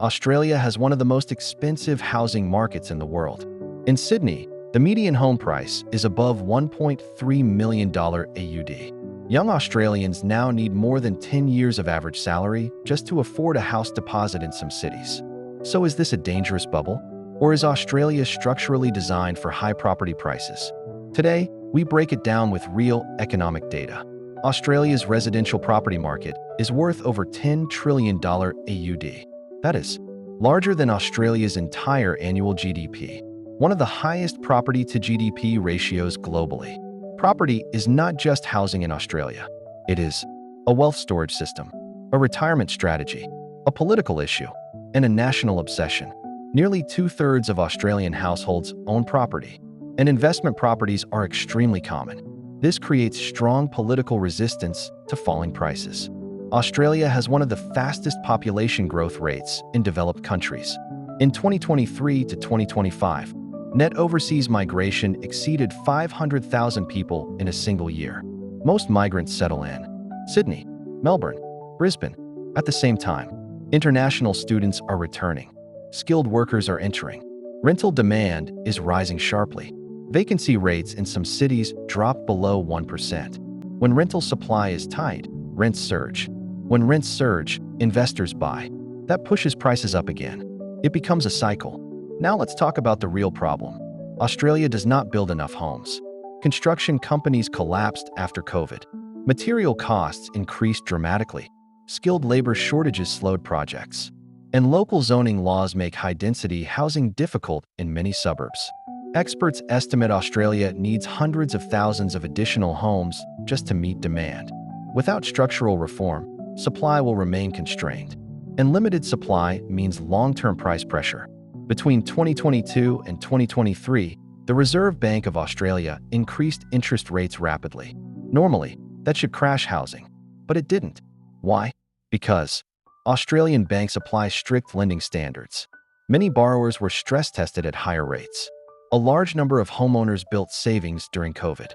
Australia has one of the most expensive housing markets in the world. In Sydney, the median home price is above $1.3 million AUD. Young Australians now need more than 10 years of average salary just to afford a house deposit in some cities. So is this a dangerous bubble? Or is Australia structurally designed for high property prices? Today, we break it down with real economic data. Australia's residential property market is worth over $10 trillion AUD. That is larger than Australia's entire annual GDP, one of the highest property to GDP ratios globally. Property is not just housing in Australia. It is a wealth storage system, a retirement strategy, a political issue, and a national obsession. Nearly two-thirds of Australian households own property, and investment properties are extremely common. This creates strong political resistance to falling prices. Australia has one of the fastest population growth rates in developed countries. In 2023 to 2025, net overseas migration exceeded 500,000 people in a single year. Most migrants settle in Sydney, Melbourne, Brisbane. At the same time, international students are returning. Skilled workers are entering. Rental demand is rising sharply. Vacancy rates in some cities drop below 1%. When rental supply is tight, rents surge. When rents surge, investors buy. That pushes prices up again. It becomes a cycle. Now let's talk about the real problem. Australia does not build enough homes. Construction companies collapsed after COVID. Material costs increased dramatically. Skilled labor shortages slowed projects. And local zoning laws make high-density housing difficult in many suburbs. Experts estimate Australia needs hundreds of thousands of additional homes just to meet demand. Without structural reform, supply will remain constrained. And limited supply means long-term price pressure. Between 2022 and 2023, the Reserve Bank of Australia increased interest rates rapidly. Normally, that should crash housing, but it didn't. Why? Because Australian banks apply strict lending standards. Many borrowers were stress-tested at higher rates. A large number of homeowners built savings during COVID.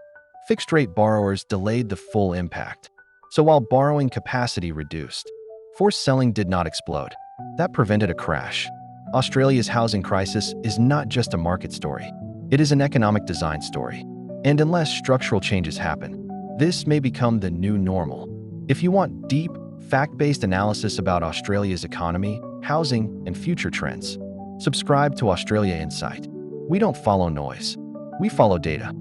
Fixed-rate borrowers delayed the full impact. So while borrowing capacity reduced, forced selling did not explode. That prevented a crash. Australia's housing crisis is not just a market story. It is an economic design story. And unless structural changes happen, this may become the new normal. If you want deep, fact-based analysis about Australia's economy, housing, and future trends, subscribe to Australia Insight. We don't follow noise. We follow data.